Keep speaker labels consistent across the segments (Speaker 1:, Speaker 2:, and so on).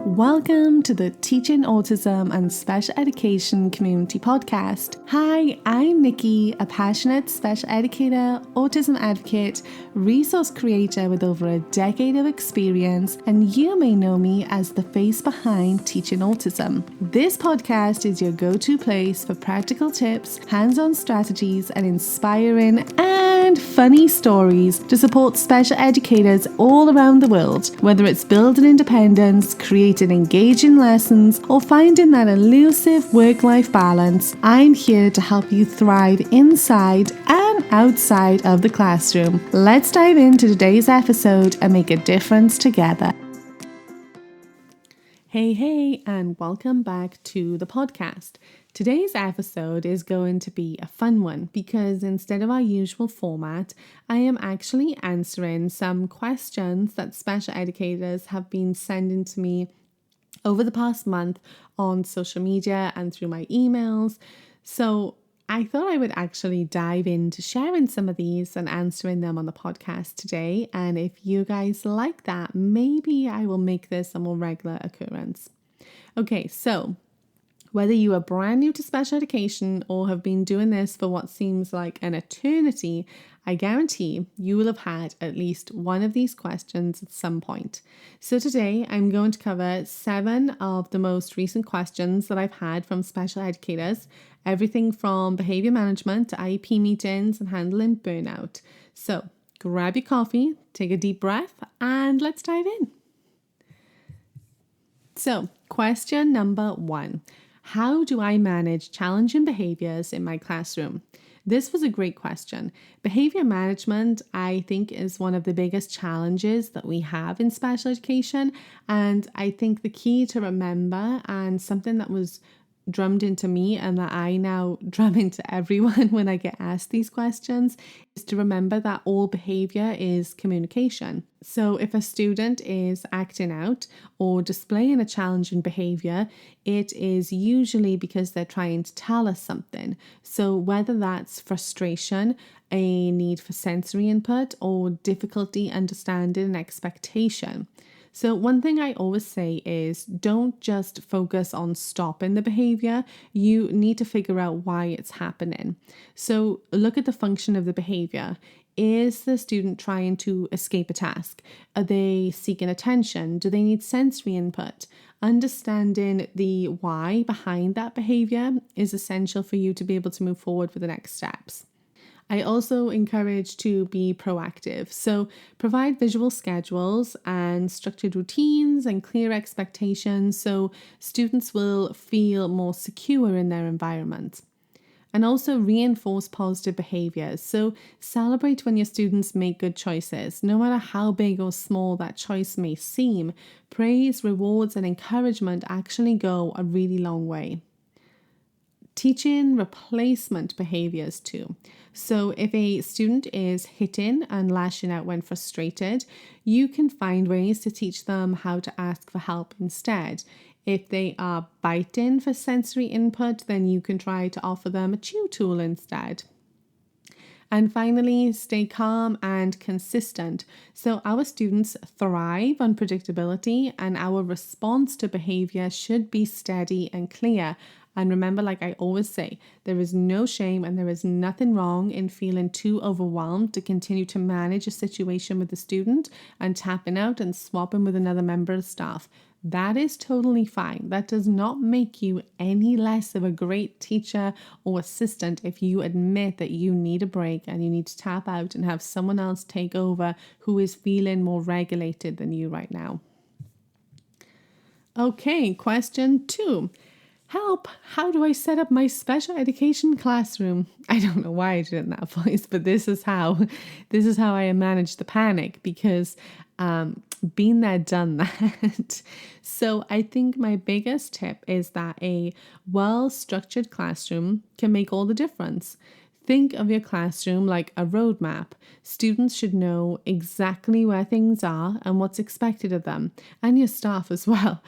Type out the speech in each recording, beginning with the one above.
Speaker 1: Welcome to the Teaching Autism and Special Education Community Podcast. Hi, I'm Nikki, a passionate special educator, autism advocate, resource creator with over a decade of experience, and you may know me as the face behind Teaching Autism. This podcast is your go-to place for practical tips, hands-on strategies, and inspiring and funny stories to support special educators all around the world, whether it's building independence, creating engaging lessons, or finding that elusive work-life balance. I'm here to help you thrive inside and outside of the classroom. Let's dive into today's episode and make a difference together. Hey, and welcome back to the podcast. Today's episode is going to be a fun one because instead of our usual format, I am actually answering some questions that special educators have been sending to me over the past month on social media and through my emails. So I thought I would actually dive into sharing some of these and answering them on the podcast today. And if you guys like that, maybe I will make this a more regular occurrence. Okay, so whether you are brand new to special education or have been doing this for what seems like an eternity, I guarantee you will have had at least one of these questions at some point. So today I'm going to cover 7 of the most recent questions that I've had from special educators, everything from behavior management to IEP meetings and handling burnout. So grab your coffee, take a deep breath, and let's dive in. So question number 1. How do I manage challenging behaviors in my classroom? This was a great question. Behavior management, I think, is one of the biggest challenges that we have in special education. And I think the key to remember, and something that was drummed into me and that I now drum into everyone when I get asked these questions, is to remember that all behavior is communication. So if a student is acting out or displaying a challenging behavior, it is usually because they're trying to tell us something. So whether that's frustration, a need for sensory input, or difficulty understanding an expectation. So one thing I always say is don't just focus on stopping the behavior. You need to figure out why it's happening. So look at the function of the behavior. Is the student trying to escape a task? Are they seeking attention? Do they need sensory input? Understanding the why behind that behavior is essential for you to be able to move forward with the next steps. I also encourage to be proactive. So provide visual schedules and structured routines and clear expectations so students will feel more secure in their environment. And also reinforce positive behaviors. So celebrate when your students make good choices, no matter how big or small that choice may seem. Praise, rewards, and encouragement actually go a really long way. Teaching replacement behaviors too. So if a student is hitting and lashing out when frustrated, you can find ways to teach them how to ask for help instead. If they are biting for sensory input, then you can try to offer them a chew tool instead. And finally, stay calm and consistent. So our students thrive on predictability, and our response to behavior should be steady and clear. And remember, like I always say, there is no shame and there is nothing wrong in feeling too overwhelmed to continue to manage a situation with the student and tapping out and swapping with another member of staff. That is totally fine. That does not make you any less of a great teacher or assistant if you admit that you need a break and you need to tap out and have someone else take over who is feeling more regulated than you right now. Okay, question 2. Help, how do I set up my special education classroom? I don't know why I did it in that voice, but this is how I manage the panic because been there, done that. So I think my biggest tip is that a well-structured classroom can make all the difference. Think of your classroom like a roadmap. Students should know exactly where things are and what's expected of them, and your staff as well.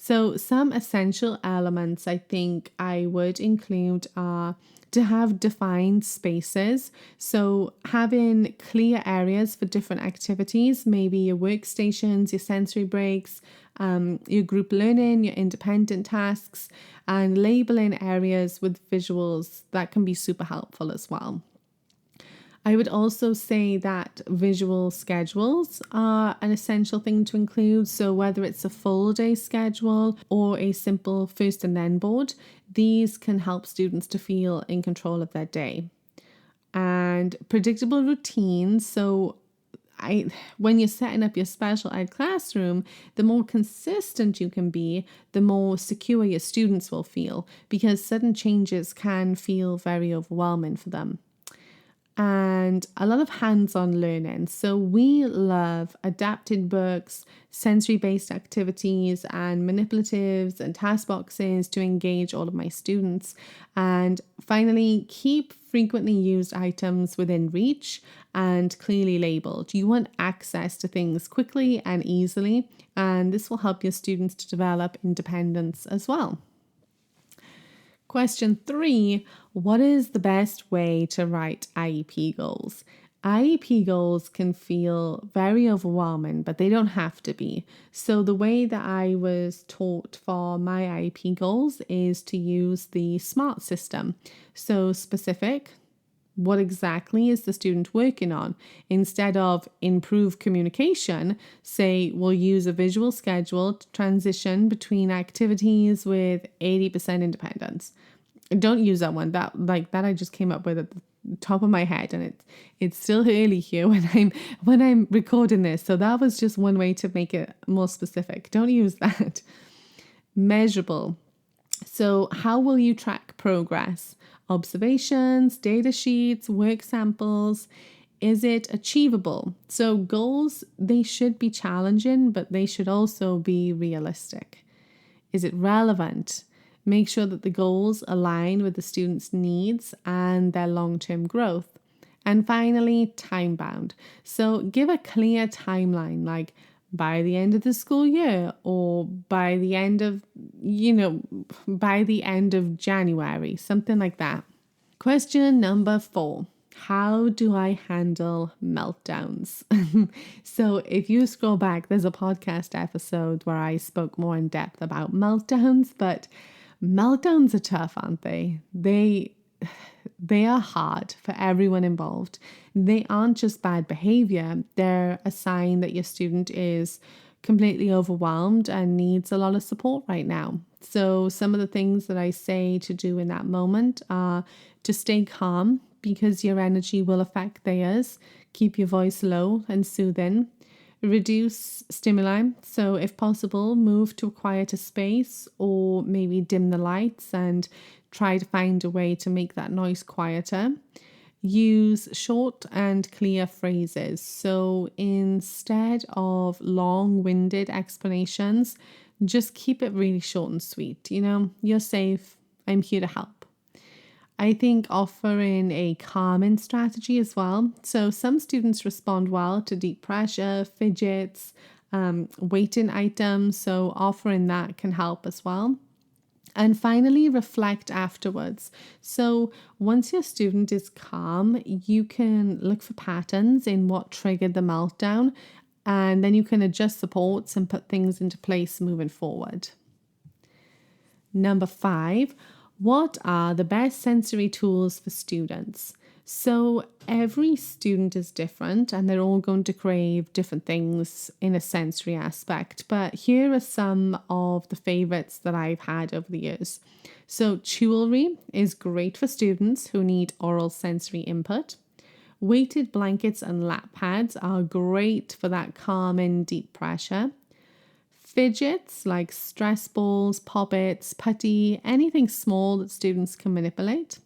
Speaker 1: So some essential elements I think I would include are to have defined spaces. So having clear areas for different activities, maybe your workstations, your sensory breaks, your group learning, your independent tasks, and labeling areas with visuals that can be super helpful as well. I would also say that visual schedules are an essential thing to include. So, whether it's a full day schedule or a simple first and then board, these can help students to feel in control of their day. And predictable routines. So, when you're setting up your special ed classroom, the more consistent you can be, the more secure your students will feel, because sudden changes can feel very overwhelming for them. And a lot of hands-on learning. So we love adapted books, sensory-based activities, and manipulatives and task boxes to engage all of my students. And finally, keep frequently used items within reach and clearly labeled. You want access to things quickly and easily, and this will help your students to develop independence as well. Question 3, what is the best way to write IEP goals? IEP goals can feel very overwhelming, but they don't have to be. So the way that I was taught for my IEP goals is to use the SMART system. So specific, what exactly is the student working on? Instead of improve communication, say we'll use a visual schedule to transition between activities with 80% independence. Don't use that one. That I just came up with at the top of my head, and it's still early here when I'm recording this. So that was just one way to make it more specific. Don't use that. Measurable. So how will you track progress? Observations, data sheets, work samples. Is it achievable? So goals, they should be challenging, but they should also be realistic. Is it relevant? Make sure that the goals align with the students' needs and their long-term growth. And finally, time-bound. So give a clear timeline, like by the end of the school year or by the end of January, something like that. Question number 4. How do I handle meltdowns? So if you scroll back, there's a podcast episode where I spoke more in depth about meltdowns, but meltdowns are tough, aren't they? They are hard for everyone involved. They aren't just bad behavior. They're a sign that your student is completely overwhelmed and needs a lot of support right now. So some of the things that I say to do in that moment are to stay calm, because your energy will affect theirs. Keep your voice low and soothing. Reduce stimuli. So if possible, move to a quieter space or maybe dim the lights and try to find a way to make that noise quieter. Use short and clear phrases. So instead of long-winded explanations, just keep it really short and sweet. You're safe. I'm here to help. I think offering a calming strategy as well. So some students respond well to deep pressure, fidgets, waiting items. So offering that can help as well. And finally, reflect afterwards. So once your student is calm, you can look for patterns in what triggered the meltdown, and then you can adjust supports and put things into place moving forward. Number 5, what are the best sensory tools for students? So every student is different and they're all going to crave different things in a sensory aspect. But here are some of the favorites that I've had over the years. So jewelry is great for students who need oral sensory input. Weighted blankets and lap pads are great for that calming deep pressure. Fidgets like stress balls, poppets, putty, anything small that students can manipulate.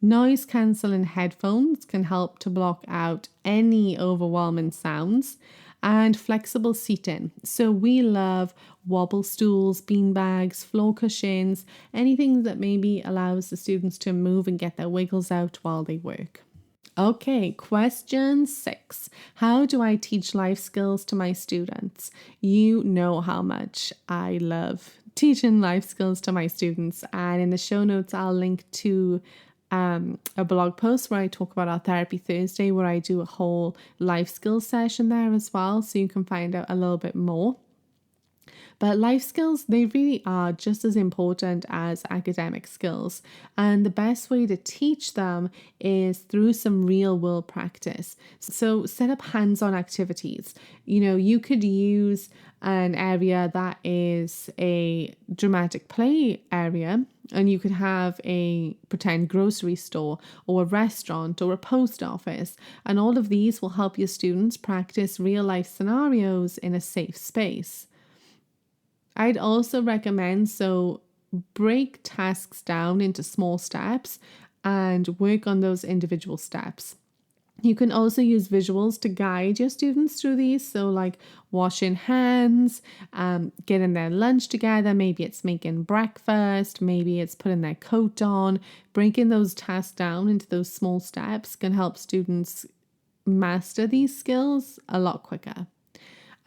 Speaker 1: Noise cancelling headphones can help to block out any overwhelming sounds. And flexible seating. So we love wobble stools, bean bags, floor cushions, anything that maybe allows the students to move and get their wiggles out while they work. Okay, question 6. How do I teach life skills to my students? You know how much I love teaching life skills to my students. And in the show notes, I'll link to a blog post where I talk about our Therapy Thursday, where I do a whole life skills session there as well. So you can find out a little bit more. But life skills, they really are just as important as academic skills. And the best way to teach them is through some real world practice. So set up hands-on activities. You could use an area that is a dramatic play area, and you could have a pretend grocery store or a restaurant or a post office. And all of these will help your students practice real life scenarios in a safe space. I'd also recommend break tasks down into small steps and work on those individual steps. You can also use visuals to guide your students through these. So like washing hands, getting their lunch together. Maybe it's making breakfast. Maybe it's putting their coat on. Breaking those tasks down into those small steps can help students master these skills a lot quicker.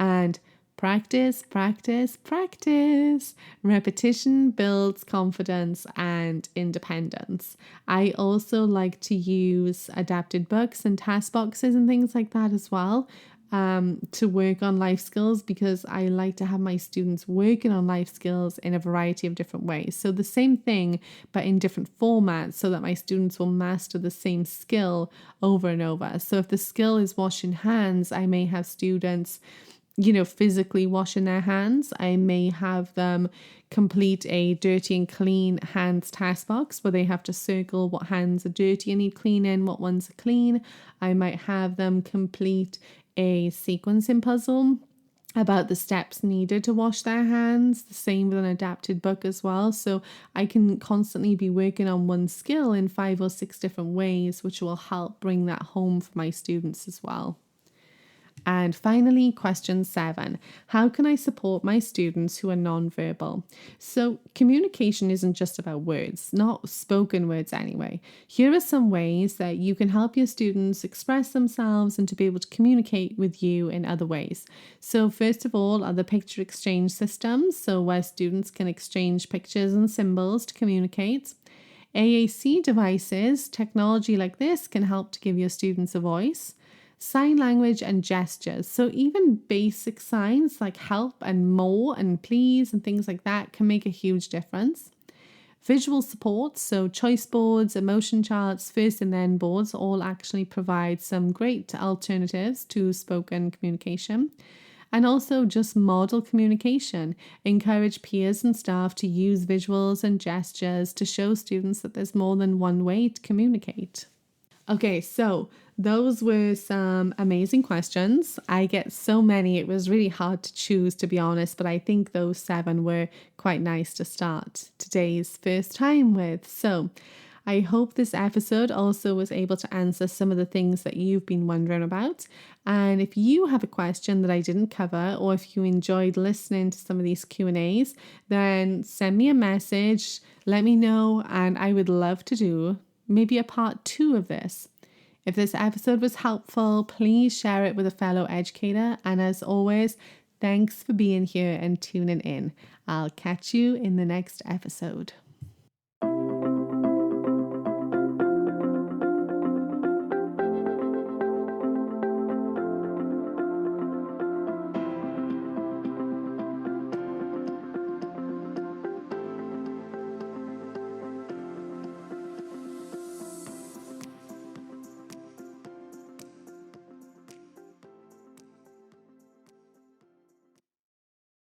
Speaker 1: And practice, practice, practice. Repetition builds confidence and independence. I also like to use adapted books and task boxes and things like that as well to work on life skills, because I like to have my students working on life skills in a variety of different ways. So the same thing, but in different formats, so that my students will master the same skill over and over. So if the skill is washing hands, I may have students physically washing their hands. I may have them complete a dirty and clean hands task box where they have to circle what hands are dirty and need cleaning, what ones are clean. I might have them complete a sequencing puzzle about the steps needed to wash their hands, the same with an adapted book as well. So I can constantly be working on one skill in 5 or 6 different ways, which will help bring that home for my students as well. And finally, question 7, how can I support my students who are nonverbal? So communication isn't just about words, not spoken words anyway. Here are some ways that you can help your students express themselves and to be able to communicate with you in other ways. So first of all are the picture exchange systems, so where students can exchange pictures and symbols to communicate. AAC devices, technology like this can help to give your students a voice. Sign language and gestures. So even basic signs like help and more and please and things like that can make a huge difference. Visual support, so choice boards, emotion charts, first and then boards all actually provide some great alternatives to spoken communication. And also just model communication. Encourage peers and staff to use visuals and gestures to show students that there's more than one way to communicate. Okay, so those were some amazing questions. I get so many. It was really hard to choose, to be honest, but I think those 7 were quite nice to start today's first time with. So I hope this episode also was able to answer some of the things that you've been wondering about. And if you have a question that I didn't cover, or if you enjoyed listening to some of these Q&As, then send me a message, let me know, and I would love to do maybe a part 2 of this. If this episode was helpful, please share it with a fellow educator. And as always, thanks for being here and tuning in. I'll catch you in the next episode.